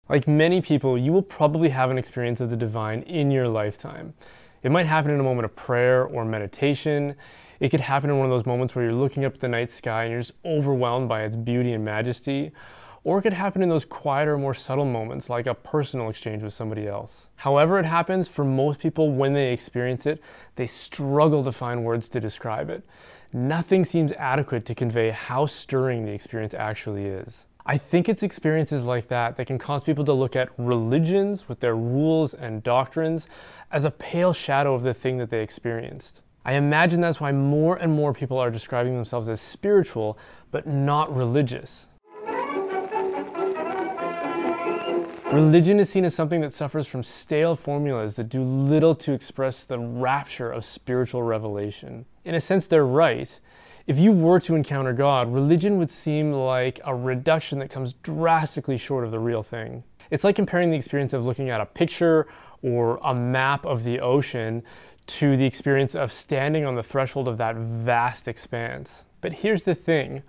Like many people, you will probably have an experience of the divine in your lifetime. It might happen in a moment of prayer or meditation. It could happen in one of those moments where you're looking up at the night sky and you're just overwhelmed by its beauty and majesty. Or it could happen in those quieter, more subtle moments, like a personal exchange with somebody else. However it happens, for most people, when they experience it, they struggle to find words to describe it. Nothing seems adequate to convey how stirring the experience actually is. I think it's experiences like that that can cause people to look at religions with their rules and doctrines as a pale shadow of the thing that they experienced. I imagine that's why more and more people are describing themselves as spiritual, but not religious. Religion is seen as something that suffers from stale formulas that do little to express the rapture of spiritual revelation. In a sense, they're right. If you were to encounter God, religion would seem like a reduction that comes drastically short of the real thing. It's like comparing the experience of looking at a picture or a map of the ocean to the experience of standing on the threshold of that vast expanse. But here's the thing.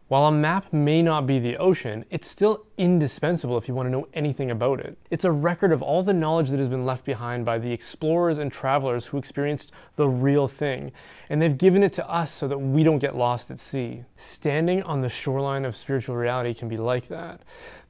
While a map may not be the ocean, it's still indispensable if you want to know anything about it. It's a record of all the knowledge that has been left behind by the explorers and travelers who experienced the real thing, and they've given it to us so that we don't get lost at sea. Standing on the shoreline of spiritual reality can be like that.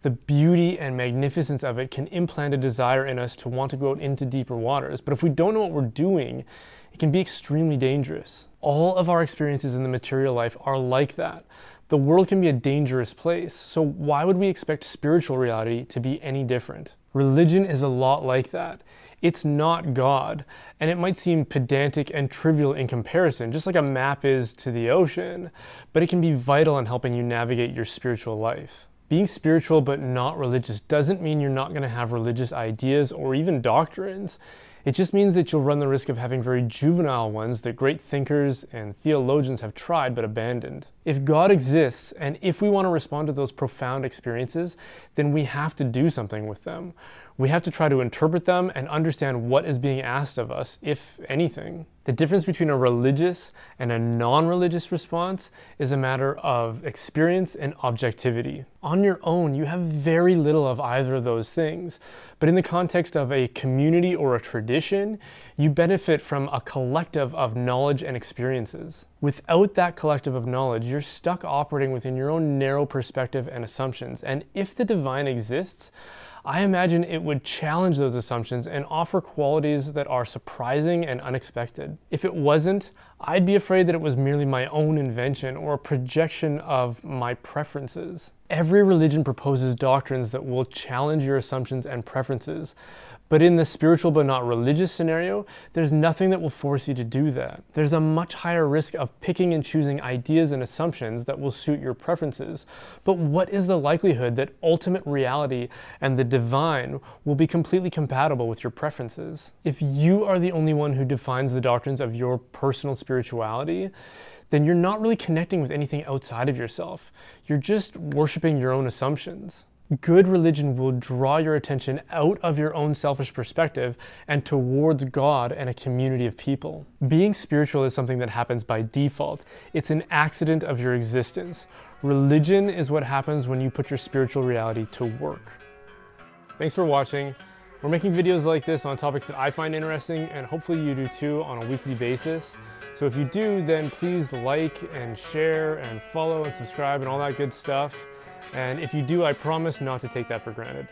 The beauty and magnificence of it can implant a desire in us to want to go out into deeper waters, but if we don't know what we're doing, it can be extremely dangerous. All of our experiences in the material life are like that. The world can be a dangerous place, so why would we expect spiritual reality to be any different? Religion is a lot like that. It's not God, and it might seem pedantic and trivial in comparison, just like a map is to the ocean, but it can be vital in helping you navigate your spiritual life. Being spiritual but not religious doesn't mean you're not going to have religious ideas or even doctrines. It just means that you'll run the risk of having very juvenile ones that great thinkers and theologians have tried but abandoned. If God exists, and if we want to respond to those profound experiences, then we have to do something with them. We have to try to interpret them and understand what is being asked of us, if anything. The difference between a religious and a non-religious response is a matter of experience and objectivity. On your own, you have very little of either of those things, but in the context of a community or a tradition, you benefit from a collective of knowledge and experiences. Without that collective of knowledge, you're stuck operating within your own narrow perspective and assumptions, and if the divine exists, I imagine it would challenge those assumptions and offer qualities that are surprising and unexpected. If it wasn't, I'd be afraid that it was merely my own invention or a projection of my preferences. Every religion proposes doctrines that will challenge your assumptions and preferences, but in the spiritual but not religious scenario, there's nothing that will force you to do that. There's a much higher risk of picking and choosing ideas and assumptions that will suit your preferences. But what is the likelihood that ultimate reality and the divine will be completely compatible with your preferences? If you are the only one who defines the doctrines of your personal spirituality, then you're not really connecting with anything outside of yourself. You're just worshiping your own assumptions. Good religion will draw your attention out of your own selfish perspective and towards God and a community of people. Being spiritual is something that happens by default. It's an accident of your existence. Religion is what happens when you put your spiritual reality to work. Thanks for watching. We're making videos like this on topics that I find interesting, and hopefully you do too, on a weekly basis. So if you do, then please like and share and follow and subscribe and all that good stuff. And if you do, I promise not to take that for granted.